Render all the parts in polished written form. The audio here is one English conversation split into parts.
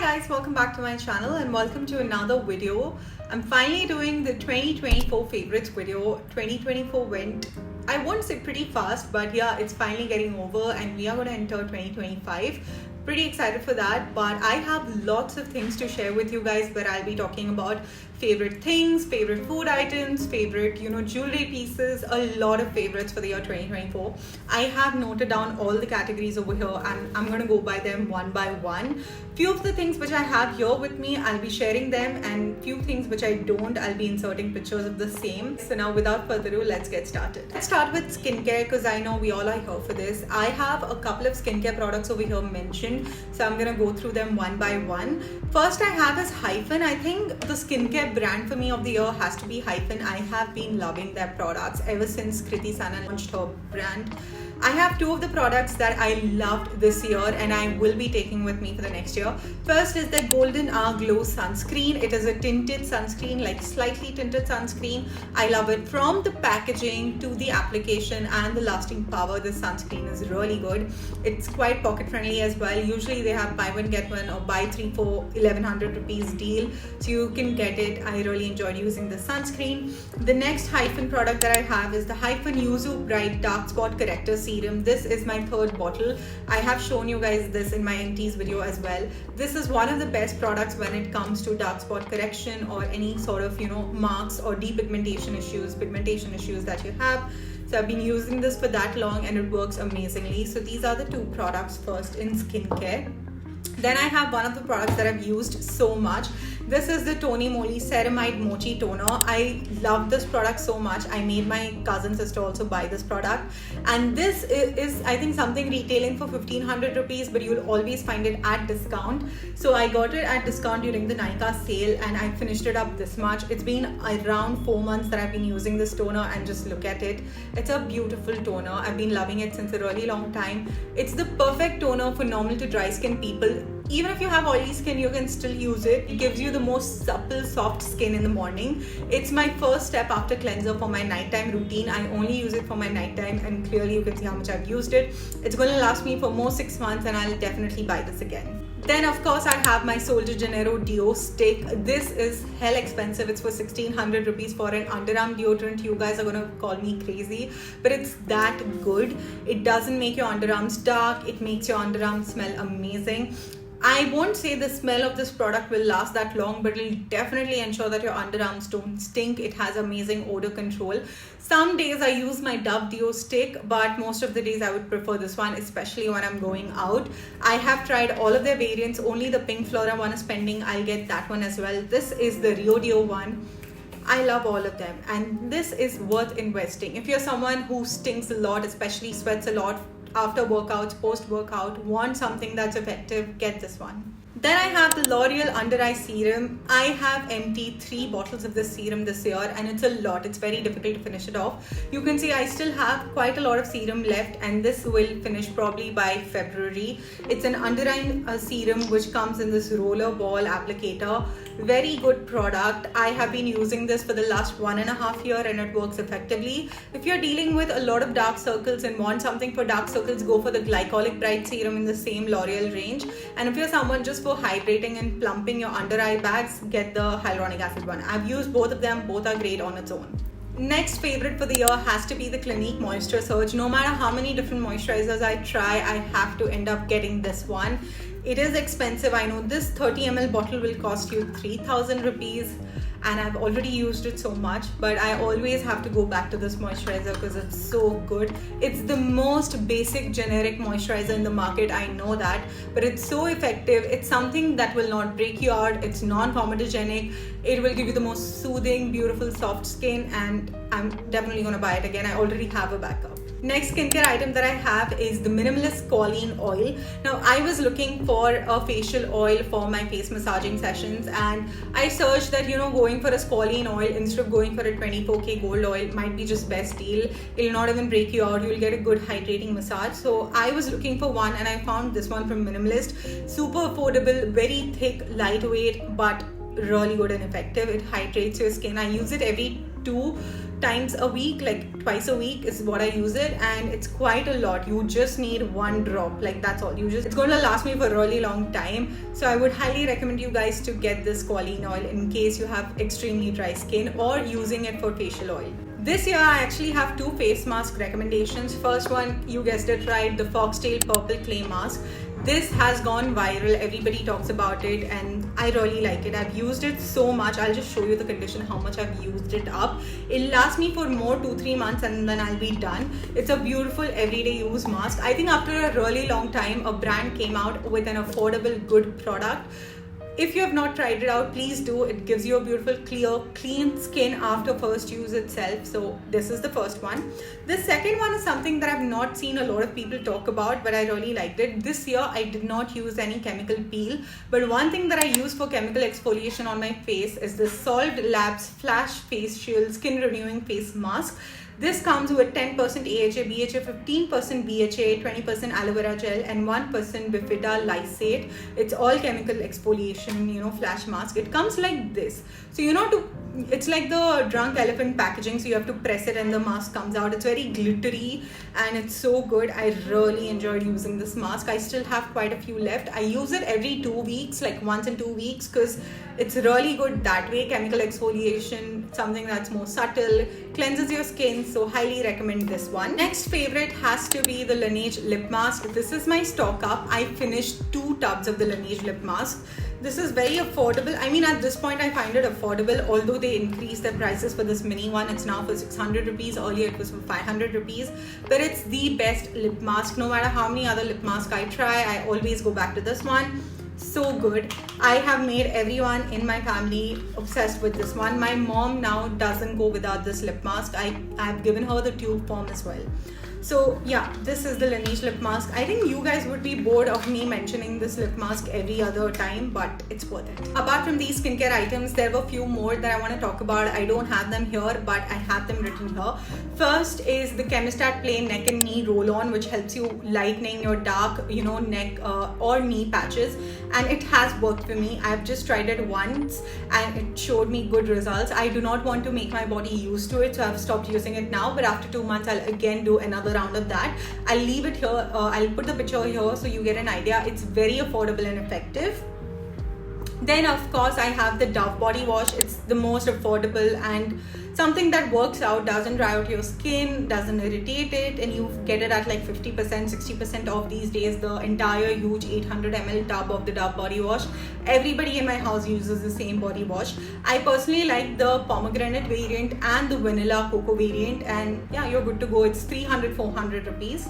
guys, welcome back to my channel and welcome to another video. I'm finally doing the 2024 favorites video. 2024 went, I won't say pretty fast, but yeah, it's finally getting over and we are going to enter 2025. Pretty excited for that, but I have lots of things to share with you guys where I'll be talking about favorite things, favorite food items, favorite jewelry pieces, a lot of favorites for the year 2024. I have noted down all the categories over here and I'm going to go by them one by one. Few of the things which I have here with me, I'll be sharing them, and few things which I don't, I'll be inserting pictures of the same. So now without further ado, let's get started. Let's start with skincare because I know we all are here for this. I have a couple of skincare products over here mentioned, so I'm gonna go through them one by one. First I have is Hyphen. I think the skincare brand for me of the year has to be Hyphen. I have been loving their products ever since Kriti Sanon launched her brand. I have two of the products that I loved this year and I will be taking with me for the next year. First is the Golden Hour Glow Sunscreen. It is a tinted sunscreen, like slightly tinted sunscreen. I love it. From the packaging to the application and the lasting power, this sunscreen is really good. It's quite pocket friendly as well. Usually they have buy one get one or buy three for 1100 rupees deal, so you can get it. I really enjoyed using the sunscreen. The next Hyphen product that I have is the Hyphen Yuzu Bright Dark Spot Corrector Serum. This is my third bottle. I have shown you guys this in my empties video as well. This is one of the best products when it comes to dark spot correction or any sort of marks or depigmentation issues, pigmentation issues that you have. So I've been using this for that long and it works amazingly. So these are the two products first in skincare. Then I have one of the products that I've used so much. This is the Tony Moly Ceramide Mochi Toner. I love this product so much. I made my cousin sister also buy this product. And this is I think something retailing for 1500 rupees, but you'll always find it at discount. So I got it at discount during the Nykaa sale and I finished it up this much. It's been around 4 months that I've been using this toner and just look at it. It's a beautiful toner. I've been loving it since a really long time. It's the perfect toner for normal to dry skin people. Even if you have oily skin, you can still use it. It gives you the most supple, soft skin in the morning. It's my first step after cleanser for my nighttime routine. I only use it for my nighttime and clearly you can see how much I've used it. It's going to last me for more 6 months and I'll definitely buy this again. Then of course I have my Sol de Janeiro Deo Stick. This is hell expensive. It's for 1600 rupees for an underarm deodorant. You guys are gonna call me crazy, but it's that good. It doesn't make your underarms dark. It makes your underarms smell amazing. I won't say the smell of this product will last that long, but it'll definitely ensure that your underarms don't stink. It has amazing odor control. Some days I use my Dove Deo Stick, but most of the days I would prefer this one, especially when I'm going out. I have tried all of their variants. Only the Pink Flora one is pending. I'll get that one as well. This is the Rio Deo one. I love all of them and this is worth investing. If you're someone who stinks a lot, especially sweats a lot after workouts, post-workout, want something that's effective, get this one. Then I have the L'Oreal Under Eye Serum. I have emptied 3 bottles of this serum this year and it's a lot. It's very difficult to finish it off. You can see I still have quite a lot of serum left and this will finish probably by February. It's an under eye serum which comes in this roller ball applicator. Very good product. I have been using this for the last 1.5 years and it works effectively. If you're dealing with a lot of dark circles and want something for dark circles, go for the Glycolic Bright Serum in the same L'Oreal range. And if you're someone just for hydrating and plumping your under eye bags, get the hyaluronic acid one. I've used both of them. Both are great on its own. Next favorite for the year has to be the Clinique Moisture Surge. No matter how many different moisturizers I try, I have to end up getting this one. It is expensive, I know. This 30 ml bottle will cost you 3000 rupees and I've already used it so much, but I always have to go back to this moisturizer because it's so good. It's the most basic generic moisturizer in the market, I know that, but it's so effective. It's something that will not break you out. It's non-comedogenic. It will give you the most soothing, beautiful, soft skin and I'm definitely going to buy it again. I already have a backup. Next skincare item that I have is the Minimalist Squalene Oil. Now I was looking for a facial oil for my face massaging sessions and I searched that going for a squalene oil instead of going for a 24k gold oil might be just best deal. It'll not even break you out. You'll get a good hydrating massage. So I was looking for one and I found this one from Minimalist. Super affordable, very thick, lightweight, but really good and effective. It hydrates your skin. I use it every 2 times a week, like twice a week is what I use it, and it's quite a lot. You just need 1 drop, like that's all. It's going to last me for a really long time. So I would highly recommend you guys to get this Squalene oil in case you have extremely dry skin, or using it for facial oil. This year I actually have 2 face mask recommendations. First one, you guessed it right, the Foxtail Purple Clay Mask. This has gone viral, everybody talks about it, and I really like it. I've used it so much. I'll just show you the condition, how much I've used it up. It'll last me for more 2-3 months and then I'll be done. It's a beautiful everyday use mask. I think after a really long time, a brand came out with an affordable, good product. If you have not tried it out, please do. It gives you a beautiful, clear, clean skin after first use itself. So this is the first one. The second one is something that I've not seen a lot of people talk about, but I really liked it. This year, I did not use any chemical peel, but one thing that I use for chemical exfoliation on my face is the Solved Labs Flash Face Shield Skin Renewing Face Mask. This comes with 10% AHA, BHA, 15% BHA, 20% aloe vera gel, and 1% bifida lysate. It's all chemical exfoliation, flash mask. It comes like this. So, it's like the Drunk Elephant packaging. So you have to press it and the mask comes out. It's very glittery and it's so good. I really enjoyed using this mask. I still have quite a few left. I use it every 2 weeks, like once in 2 weeks, because it's really good that way. Chemical exfoliation, something that's more subtle, cleanses your skin. So highly recommend this one. Next favorite has to be the Laneige lip mask. This is my stock up. I finished 2 tubs of the Laneige lip mask. This is very affordable. I mean, at this point I find it affordable, although they increased their prices for this mini one. It's now for 600 rupees. Earlier it was for 500 rupees. But it's the best lip mask. No matter how many other lip masks I try, I always go back to this one. So good. I have made everyone in my family obsessed with this one. My mom now doesn't go without this lip mask. I've given her the tube form as well. So yeah, this is the Laneige lip mask. I think you guys would be bored of me mentioning this lip mask every other time, but it's worth it. Apart from these skincare items, there were a few more that I want to talk about. I don't have them here, but I have them written here. First is the Chemistat Plain Neck and Knee Roll-On, which helps you lightening your dark, neck or knee patches. And it has worked for me. I've just tried it once and it showed me good results. I do not want to make my body used to it, so I've stopped using it now. But after 2 months, I'll again do another round of that. I'll leave it here. I'll put the picture here so you get an idea. It's very affordable and effective. Then of course I have the Dove body wash. It's the most affordable and something that works out, doesn't dry out your skin, doesn't irritate it, and you get it at like 50%, 60% off these days, the entire huge 800 ml tub of the Dove body wash. Everybody in my house uses the same body wash. I personally like the pomegranate variant and the vanilla cocoa variant, and yeah, you're good to go. It's 300-400 rupees.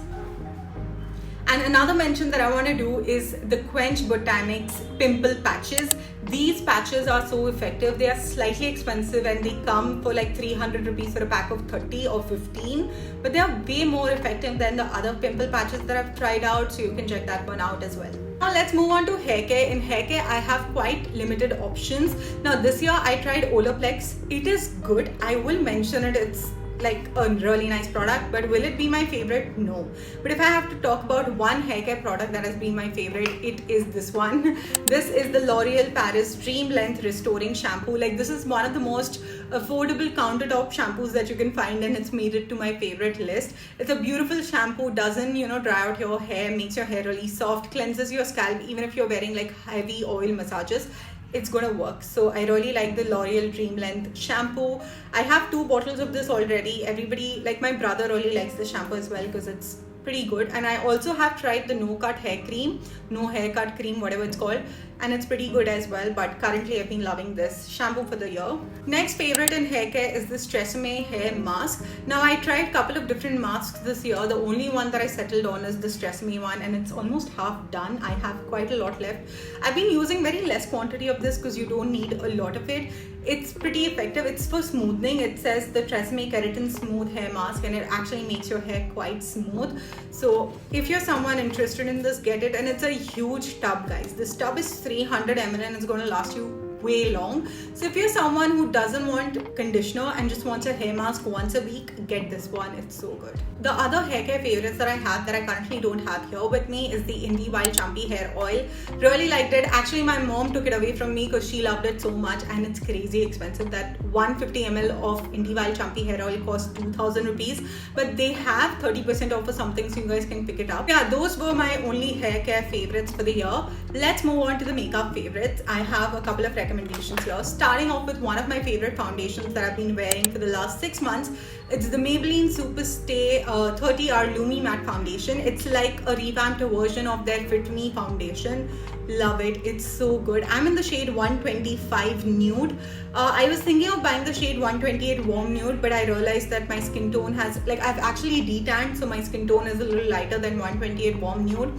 And another mention that I want to do is the Quench Botanics pimple patches. These patches are so effective. They are slightly expensive and they come for like 300 rupees for a pack of 30 or 15, but they are way more effective than the other pimple patches that I've tried out, so you can check that one out as well. Now let's move on to hair care. In hair care, I have quite limited options. Now this year I tried Olaplex. It is good. I will mention it. It's like a really nice product, but will it be my favorite? No. But if I have to talk about one hair care product that has been my favorite, it is this one. This is the L'Oreal Paris Dream Length Restoring Shampoo. Like, this is one of the most affordable countertop shampoos that you can find, and it's made it to my favorite list. It's a beautiful shampoo, doesn't dry out your hair, makes your hair really soft, cleanses your scalp. Even if you're wearing like heavy oil massages, it's gonna work. So I really like the L'Oreal Dream Length shampoo. I have 2 bottles of this already. Everybody, like my brother, really likes the shampoo as well because it's pretty good. And I also have tried the No Cut hair cream, no haircut cream, whatever it's called, and it's pretty good as well. But currently I've been loving this shampoo for the year. Next favorite in hair care is this TRESemmé hair mask. Now I tried a couple of different masks this year. The only one that I settled on is this TRESemmé one, and it's almost half done. I have quite a lot left. I've been using very less quantity of this because you don't need a lot of it. It's pretty effective. It's for smoothing. It says the TRESemmé Keratin Smooth Hair Mask, and it actually makes your hair quite smooth. So if you're someone interested in this, get it. And it's a huge tub, guys. This tub is 300 ml and it's going to last you way long. So if you're someone who doesn't want conditioner and just wants a hair mask once a week, get this one. It's so good. The other hair care favorites that I have that I currently don't have here with me is the Indie Wild Champy Hair Oil. Really liked it. Actually, my mom took it away from me because she loved it so much, and it's crazy expensive. That 150 ml of Indie Wild Champy Hair Oil costs 2,000 rupees, but they have 30% off or something, so you guys can pick it up. Yeah, those were my only hair care favorites for the year. Let's move on to the makeup favorites. I have a couple of recommendations here. Starting off with one of my favorite foundations that I've been wearing for the last 6 months. It's the Maybelline Superstay 30R Lumi Matte Foundation. It's like a revamped version of their Fit Me foundation. Love it. It's so good. I'm in the shade 125 Nude. I was thinking of buying the shade 128 Warm Nude, but I realized that my skin tone has, like, I've actually detanned, so my skin tone is a little lighter than 128 Warm Nude.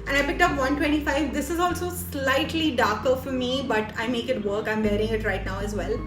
And I picked up 125. This is also slightly darker for me, but I make it work. I'm wearing it right now as well.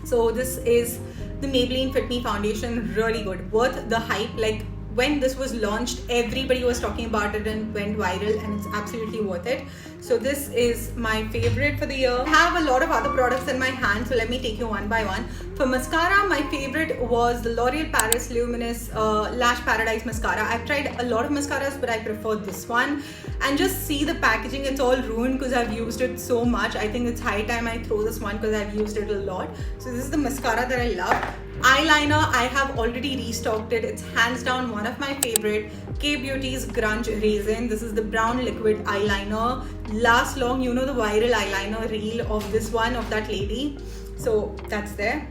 So this is the Maybelline Fit Me foundation. Really good. Worth the hype. Like, when this was launched, everybody was talking about it and went viral, and it's absolutely worth it. So this is my favorite for the year. I have a lot of other products in my hand, so let me take you one by one. For mascara, my favorite was the L'Oreal Paris Luminous Lash Paradise Mascara. I've tried a lot of mascaras, but I prefer this one. And just see the packaging, it's all ruined because I've used it so much. I think it's high time I throw this one because I've used it a lot. So this is the mascara that I love. Eyeliner, I have already restocked it. It's hands down one of my favorite. K Beauty's Grunge Raisin. This is the brown liquid eyeliner. Lasts long. You know the viral eyeliner reel of this one, of that lady. So that's there.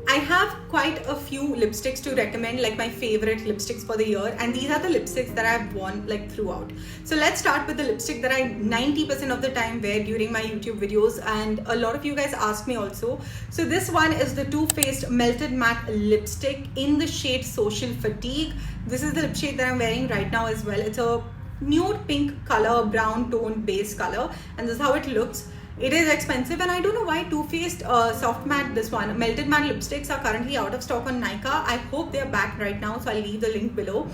I have quite a few lipsticks to recommend, like my favorite lipsticks for the year, and these are the lipsticks that I've worn like throughout. So let's start with the lipstick that I 90% of the time wear during my YouTube videos, and a lot of you guys ask me also. So this one is the Too Faced Melted Matte Lipstick in the shade Social Fatigue. This is the lip shade that I'm wearing right now as well. It's a nude pink color, brown tone base color, and this is how it looks. It is expensive, and I don't know why Too Faced Soft Matte, this one, Melted Matte lipsticks are currently out of stock on Nykaa. I hope they're back right now, so I'll leave the link below.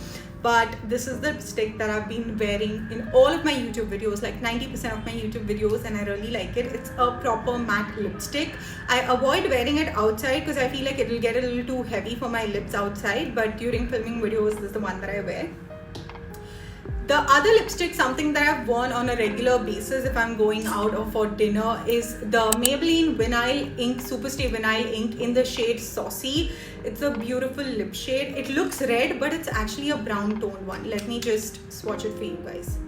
But this is the lipstick that I've been wearing in all of my YouTube videos, like 90% of my YouTube videos, and I really like it. It's a proper matte lipstick. I avoid wearing it outside because I feel like it will get a little too heavy for my lips outside, but during filming videos, this is the one that I wear. The other lipstick, something that I've worn on a regular basis if I'm going out or for dinner, is the Maybelline Vinyl Ink Superstay Vinyl Ink in the shade Saucy. It's a beautiful lip shade. It looks red, but it's actually a brown toned one. Let me just swatch it for you guys.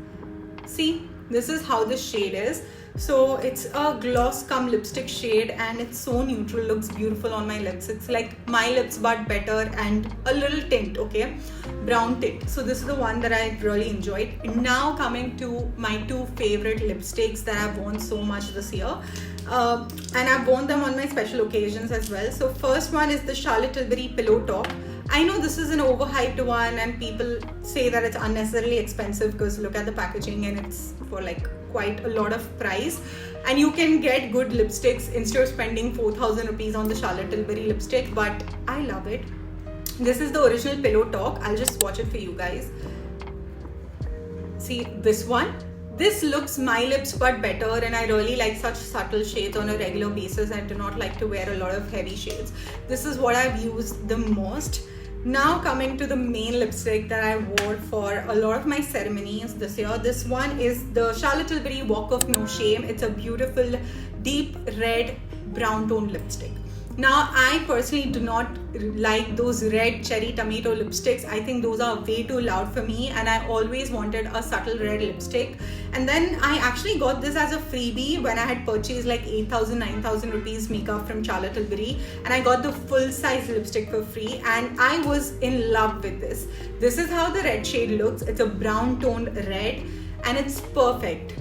See, this is how the shade is. So it's a gloss cum lipstick shade, and it's so neutral, looks beautiful on my lips. It's like my lips but better, and a little tint, okay, brown tint. So this is the one that I really enjoyed. Now coming to my two favorite lipsticks that I've worn so much this year, and I've worn them on my special occasions as well. So first one is the Charlotte Tilbury Pillow Talk. I know this is an overhyped one, and people say that it's unnecessarily expensive because look at the packaging, and it's for like quite a lot of price, and you can get good lipsticks instead of spending 4,000 rupees on the Charlotte Tilbury lipstick, but I love it. This is the original Pillow Talk. I'll just swatch it for you guys. See this one? This looks my lips but better, and I really like such subtle shades on a regular basis. I do not like to wear a lot of heavy shades. This is what I've used the most. Now coming to the main lipstick that I wore for a lot of my ceremonies this year. This one is the Charlotte Tilbury Walk of No Shame. It's a beautiful deep red brown tone lipstick. Now I personally do not like those red cherry tomato lipsticks. I think those are way too loud for me, and I always wanted a subtle red lipstick. And then I actually got this as a freebie when I had purchased like 8,000, 9,000 rupees makeup from Charlotte Tilbury, and I got the full size lipstick for free, and I was in love with this. This is how the red shade looks. It's a brown toned red, and it's perfect.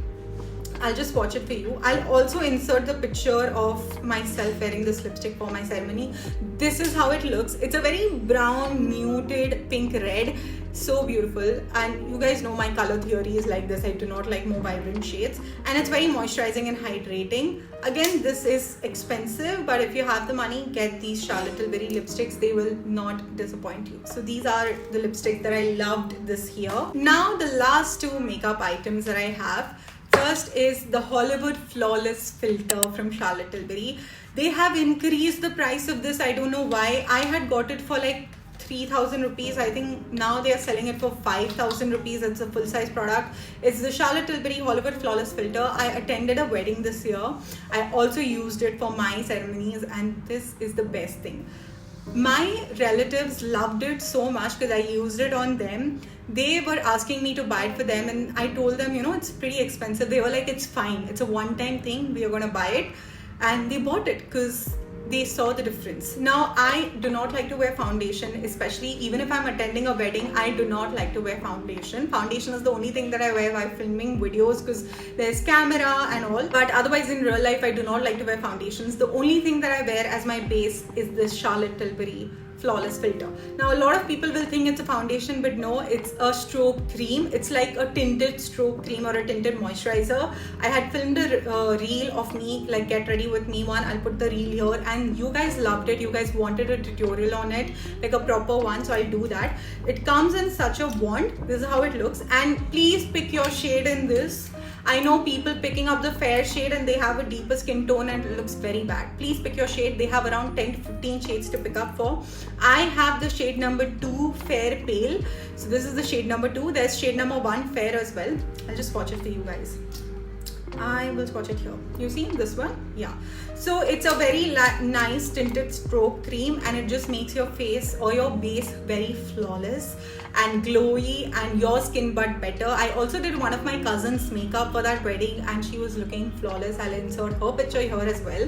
I'll just swatch it for you. I'll also insert the picture of myself wearing this lipstick for my ceremony. This is how it looks. It's a very brown, muted pink red. So beautiful. And you guys know my color theory is like this. I do not like more vibrant shades. And it's very moisturizing and hydrating. Again, this is expensive, but if you have the money, get these Charlotte Tilbury lipsticks. They will not disappoint you. So these are the lipsticks that I loved this year. Now the last two makeup items that I have. first is the Hollywood Flawless Filter from Charlotte Tilbury. They have increased the price of this. I don't know why. I had got it for like 3,000 rupees. I think now they are selling it for 5,000 rupees. It's a full-size product. It's the Charlotte Tilbury Hollywood Flawless Filter. I attended a wedding this year. I also used it for my ceremonies, and this is the best thing. My relatives loved it so much because I used it on them. They were asking me to buy it for them, and I told them, it's pretty expensive. They were like, it's fine. It's a one-time thing. We are going to buy it. And they bought it because they saw the difference. Now, I do not like to wear foundation, especially even if I'm attending a wedding. I do not like to wear foundation. Foundation is the only thing that I wear while filming videos because there's camera and all. But otherwise, in real life, I do not like to wear foundations. The only thing that I wear as my base is this Charlotte Tilbury Flawless Filter. Now, a lot of people will think it's a foundation, but no, it's a stroke cream. It's like a tinted stroke cream or a tinted moisturizer. I had filmed a reel of me, like get ready with me one. I'll put the reel here, and you guys loved it. You guys wanted a tutorial on it, like a proper one, so I'll do that. It comes in such a wand. This is how it looks, and please pick your shade in this. I know people picking up the fair shade and they have a deeper skin tone and it looks very bad. Please pick your shade. They have around 10 to 15 shades to pick up for. I have the shade number 2, Fair Pale. So this is the shade number 2. There's shade number 1, Fair as well. I'll just swatch it for you guys. I will swatch it here. You see this one? Yeah. So it's a very nice tinted stroke cream, and it just makes your face or your base very flawless and glowy and your skin but better. I also did one of my cousin's makeup for that wedding and she was looking flawless. I'll insert her picture here as well.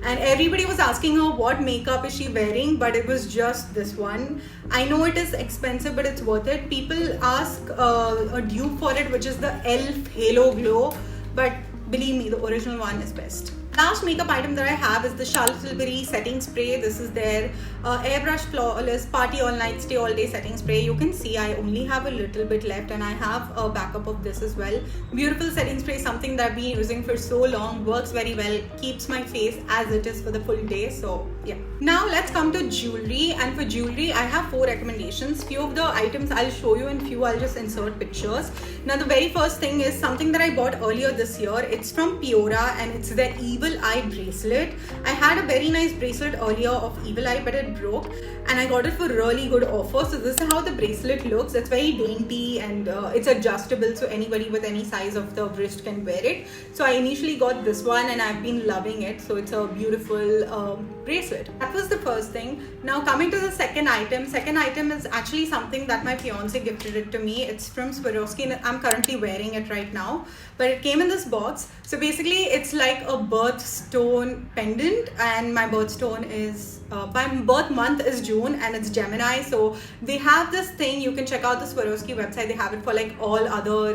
And everybody was asking her what makeup is she wearing, but it was just this one. I know it is expensive, but it's worth it. People ask a dupe for it, which is the e.l.f. Halo Glow, but believe me, the original one is best. Last makeup item that I have is the Charlotte Tilbury setting spray. This is their Airbrush Flawless Party All Night Stay All Day setting spray. You can see I only have a little bit left, and I have a backup of this as well. Beautiful setting spray, something that I've been using for so long, works very well, keeps my face as it is for the full day. So yeah. Now let's come to jewelry, and for jewelry I have 4 recommendations. Few of the items I'll show you and few I'll just insert pictures. Now the very first thing is something that I bought earlier this year. It's from Piora and it's the Evil Eye bracelet. I had a very nice bracelet earlier of Evil Eye, but it broke and I got it for really good offer. So this is how the bracelet looks. It's very dainty and it's adjustable, so anybody with any size of the wrist can wear it. So I initially got this one and I've been loving it. So it's a beautiful bracelet. That was the first thing. Now coming to the second item. Second item is actually something that my fiance gifted it to me. It's from Swarovski and I'm currently wearing it right now, but it came in this box. So basically it's like a birthstone pendant, and my birthstone is my birth month is June and it's Gemini. So they have this thing, you can check out the Swarovski website. They have it for like all other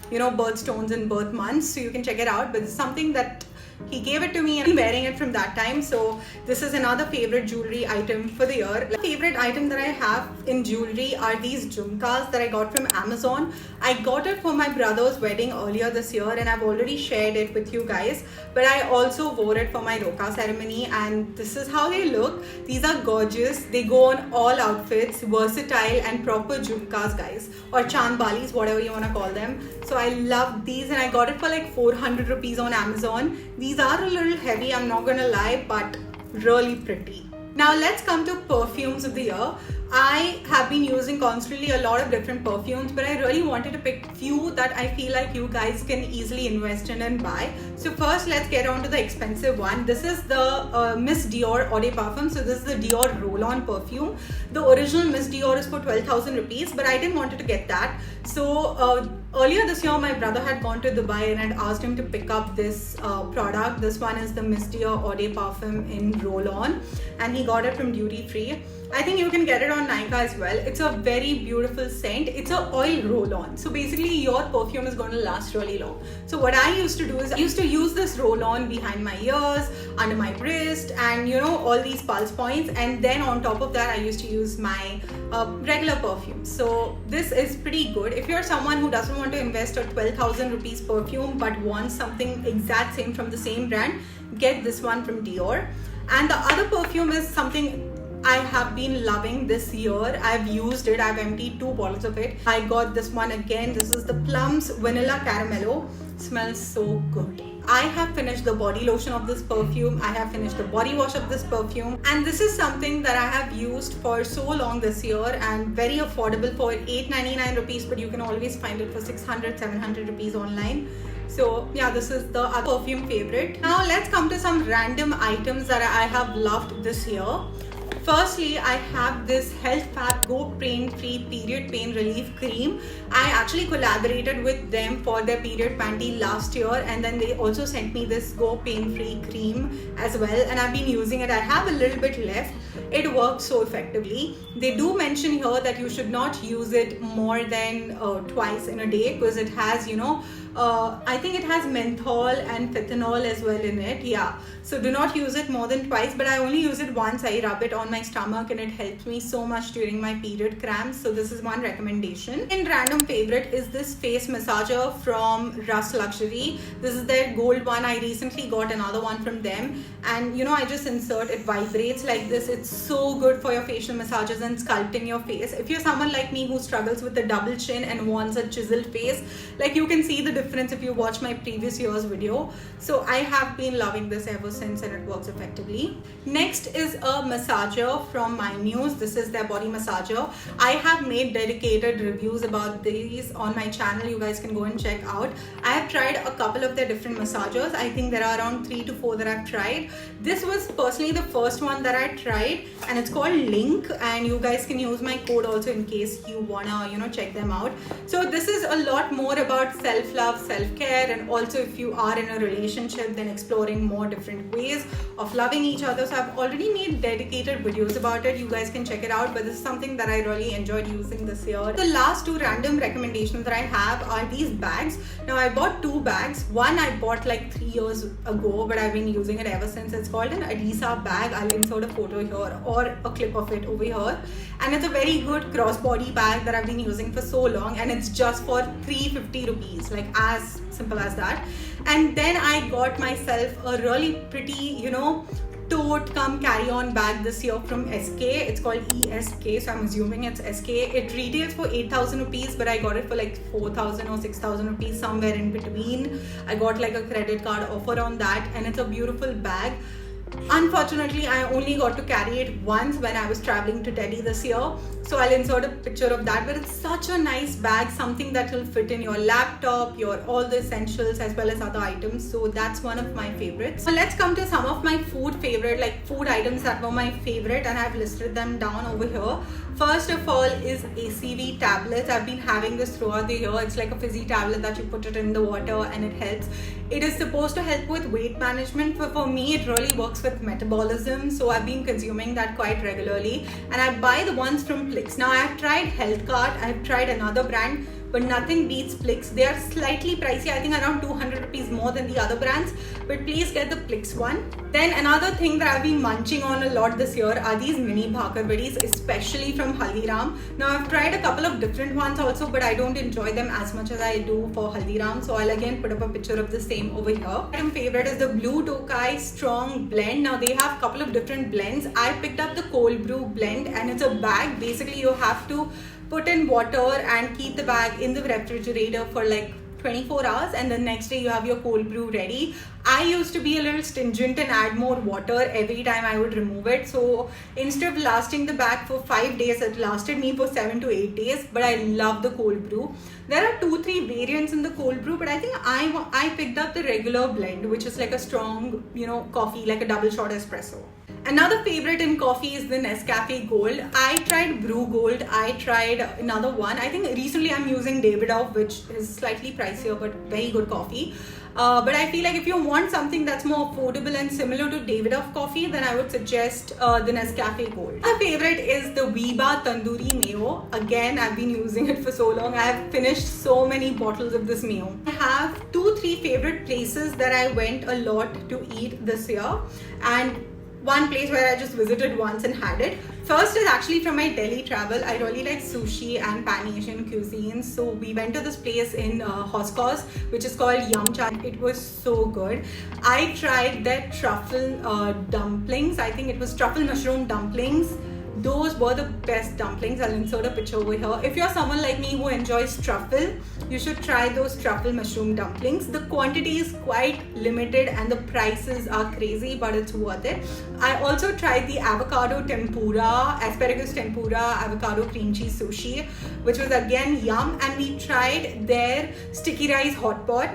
birthstones and birth months, so you can check it out. But it's something that he gave it to me and I'm wearing it from that time. So this is another favorite jewelry item for the year. The favorite item that I have in jewelry are these jhumkas that I got from Amazon. I got it for my brother's wedding earlier this year and I've already shared it with you guys, but I also wore it for my Roka ceremony and this is how they look. These are gorgeous. They go on all outfits, versatile and proper jhumkas, guys, or chandbalis, whatever you want to call them. So I love these and I got it for like 400 rupees on Amazon. These are a little heavy, I'm not gonna lie, but really pretty. Now let's come to perfumes of the year. I have been using constantly a lot of different perfumes, but I really wanted to pick few that I feel like you guys can easily invest in and buy. So first, let's get on to the expensive one. This is the Miss Dior Eau de Parfum. So this is the Dior roll-on perfume. The original Miss Dior is for 12,000 rupees, but I didn't want to get that. So earlier this year, my brother had gone to Dubai and I'd asked him to pick up this product. This one is the Miss Dior Eau de Parfum in roll-on, and he got it from duty free. I think you can get it on Nykaa as well. It's a very beautiful scent. It's an oil roll-on. So basically your perfume is going to last really long. So what I used to do is I used to use this roll-on behind my ears, under my wrist, and all these pulse points. And then on top of that, I used to use my regular perfume. So this is pretty good. If you're someone who doesn't want to invest a 12,000 rupees perfume but wants something exact same from the same brand, get this one from Dior. And the other perfume is something I have been loving this year. I've used it. I've emptied 2 bottles of it. I got this one again. This is the Plums Vanilla Caramello. Smells so good. I have finished the body lotion of this perfume. I have finished the body wash of this perfume. And this is something that I have used for so long this year and very affordable for 899 rupees, but you can always find it for 600, 700 rupees online. So yeah, this is the other perfume favorite. Now let's come to some random items that I have loved this year. Firstly, I have this Health Fab Go Pain Free Period Pain Relief Cream. I actually collaborated with them for their period panty last year, and then they also sent me this Go Pain Free cream as well, and I've been using it. I have a little bit left. It works so effectively. They do mention here that you should not use it more than twice in a day, because it has, I think it has menthol and phenol as well in it. Yeah, so do not use it more than twice, but I only use it once. I rub it on my stomach and it helps me so much during my period cramps. So this is one recommendation. And random favorite is this face massager from Rust Luxury. This is their gold one. I recently got another one from them, and I just insert it. Vibrates like this. It's so good for your facial massages and sculpting your face. If you're someone like me who struggles with the double chin and wants a chiseled face, like you can see the difference if you watch my previous year's video. So I have been loving this ever since, and it works effectively. Next is a massager from Mimuse. This is their body massager. I have made dedicated reviews about these on my channel. You guys can go and check out. I have tried a couple of their different massagers. I think there are around 3 to 4 that I've tried. This was personally the first one that I tried, and it's called Link, and you guys can use my code also in case you wanna check them out. So this is a lot more about self-love, self-care, and also if you are in a relationship, then exploring more different ways of loving each other. So I've already made dedicated videos about it. You guys can check it out, but this is something that I really enjoyed using this year. The last 2 random recommendations that I have are these bags. Now I bought 2 bags. One I bought like 3 years ago, but I've been using it ever since. It's called an Adisa bag. I'll insert a photo here or a clip of it over here, and it's a very good crossbody bag that I've been using for so long, and it's just for 350 rupees, like as simple as that. And then I got myself a really pretty tote cum carry-on bag this year from SK. It's called ESK, so I'm assuming it's SK. It retails for 8,000 rupees, but I got it for like 4,000 or 6,000 rupees, somewhere in between. I got like a credit card offer on that, and it's a beautiful bag. Unfortunately, I only got to carry it once when I was traveling to Delhi this year, so I'll insert a picture of that. But it's such a nice bag, something that will fit in your laptop, your all the essentials as well as other items. So that's one of my favorites. So let's come to some of my food favorite, like food items that were my favorite, and I've listed them down over here. First of all is ACV tablets. I've been having this throughout the year. It's like a fizzy tablet that you put it in the water and it helps. It is supposed to help with weight management, but for me it really works with metabolism, so I've been consuming that quite regularly, and I buy the ones from Plix. Now I've tried Healthcart, I've tried another brand, but nothing beats Plix. They are slightly pricey, I think around 200 rupees more than the other brands, but please get the Plix one. Then another thing that I've been munching on a lot this year are these mini bhakar vadis, especially from Haldiram. Now I've tried a couple of different ones also, but I don't enjoy them as much as I do for Haldiram, so I'll again put up a picture of the same over here. My favorite is the Blue Tokai Strong Blend. Now they have a couple of different blends. I picked up the cold brew blend, and it's a bag. Basically you have to put in water and keep the bag in the refrigerator for like 24 hours, and the next day you have your cold brew ready. I used to be a little stingent and add more water every time I would remove it, so instead of lasting the bag for 5 days, it lasted me for 7 to 8 days. But I love the cold brew. There are 2-3 variants in the cold brew, but I think I picked up the regular blend, which is like a strong coffee, like a double shot espresso. Another favorite in coffee is the Nescafe Gold. I tried Brew Gold. I tried another one. I think recently I'm using Davidoff, which is slightly pricier but very good coffee. But I feel like if you want something that's more affordable and similar to Davidoff coffee, then I would suggest the Nescafe Gold. My favorite is the Weeba Tandoori Mayo. Again, I've been using it for so long. I have finished so many bottles of this mayo. I have 2-3 favorite places that I went a lot to eat this year, and one place where I just visited once and had it. First is actually from my Delhi travel. I really like sushi and Pan Asian cuisine, so we went to this place in Hoscos, which is called Yum Cha. It was so good. I tried their truffle dumplings. I think it was truffle mushroom dumplings. Those were the best dumplings. I'll insert a picture over here. If you're someone like me who enjoys truffle, you should try those truffle mushroom dumplings. The quantity is quite limited and the prices are crazy, but it's worth it. I also tried the avocado tempura, asparagus tempura, avocado cream cheese sushi, which was again yum. And we tried their sticky rice hot pot.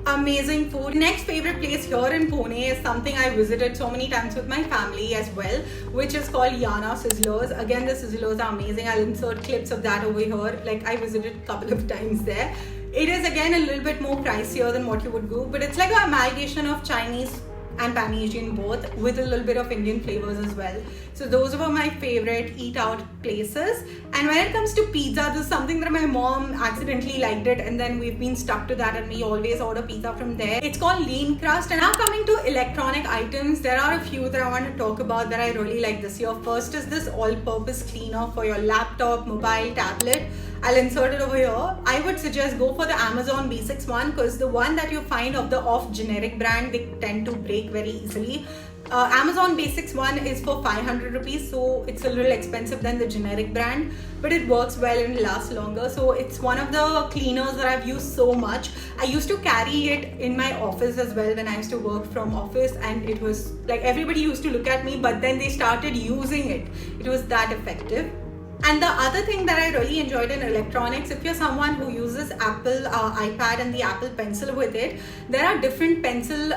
Amazing food. Next favorite place here in Pune is something I visited so many times with my family as well, which is called Yana Sizzlers. Again, the sizzlers are amazing. I'll insert clips of that over here. Like, I visited a couple of times there. It is again a little bit more pricier than what you would do, but it's like an amalgamation of Chinese and Pan Asian both, with a little bit of Indian flavors as well. So those were my favorite eat out places. And when it comes to pizza, this is something that my mom accidentally liked it, and then we've been stuck to that and we always order pizza from there. It's called Lean Crust. And now coming to electronic items, there are a few that I want to talk about that I really like this year. First is this all-purpose cleaner for your laptop, mobile, tablet. I'll insert it over here. I would suggest go for the Amazon Basics one, because the one that you find of the off generic brand, they tend to break very easily. Amazon Basics one is for 500 rupees, so it's a little expensive than the generic brand, but it works well and lasts longer. So it's one of the cleaners that I've used so much. I used to carry it in my office as well when I used to work from office, and it was like everybody used to look at me, but then they started using it. It was that effective. And the other thing that I really enjoyed in electronics, if you're someone who uses Apple iPad and the Apple Pencil with it, there are different pencil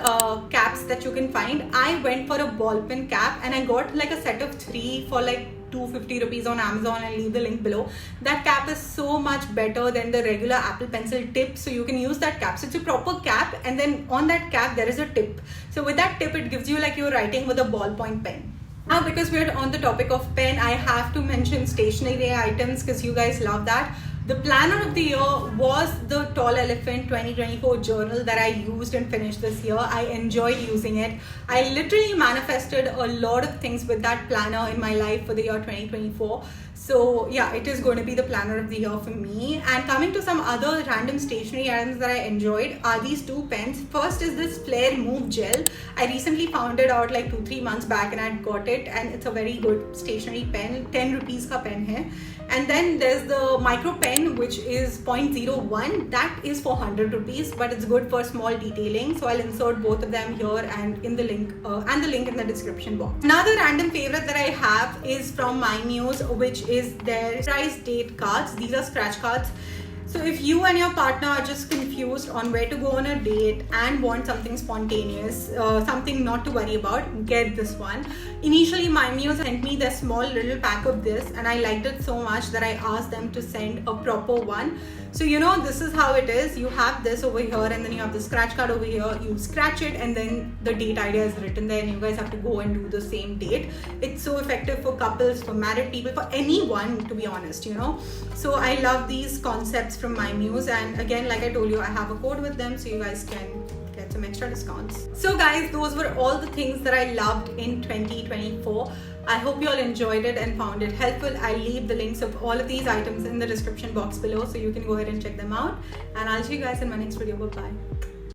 caps that you can find. I went for a ball pen cap and I got like a set of 3 for like 250 rupees on Amazon. I'll leave the link below. That cap is so much better than the regular Apple Pencil tip, so you can use that cap. So it's a proper cap, and then on that cap there is a tip. So with that tip, it gives you like you're writing with a ballpoint pen. Now, because we're on the topic of pen, I have to mention stationery items because you guys love that. The planner of the year was the Tall Elephant 2024 journal that I used and finished this year. I enjoyed using it. I literally manifested a lot of things with that planner in my life for the year 2024. So yeah, it is going to be the planner of the year for me. And coming to some other random stationery items that I enjoyed are these 2 pens. First is this Flair Move Gel. I recently found it out like 2-3 months back and I got it, and it's a very good stationery pen. 10 rupees ka pen hai. And then there's the micro pen, which is 0.01. That is for 100 rupees, but it's good for small detailing. So I'll insert both of them here and in the link in the description box. Another random favorite that I have is from My Muse, which is their surprise date cards. These are scratch cards. So if you and your partner are just confused on where to go on a date and want something spontaneous, something not to worry about, get this one. Initially, My Muse sent me the small little pack of this, and I liked it so much that I asked them to send a proper one. So you know, this is how it is. You have this over here, and then you have the scratch card over here. You scratch it, and then the date idea is written there, and you guys have to go and do the same date. It's so effective for couples, for married people, for anyone, to be honest, you know. So I love these concepts from My Muse, and again, like I told you, I have a code with them, so you guys can get some extra discounts. So guys, those were all the things that I loved in 2024. I hope you all enjoyed it and found it helpful. I'll leave the links of all of these items in the description box below, so you can go ahead and check them out. And I'll see you guys in my next video. Bye-bye.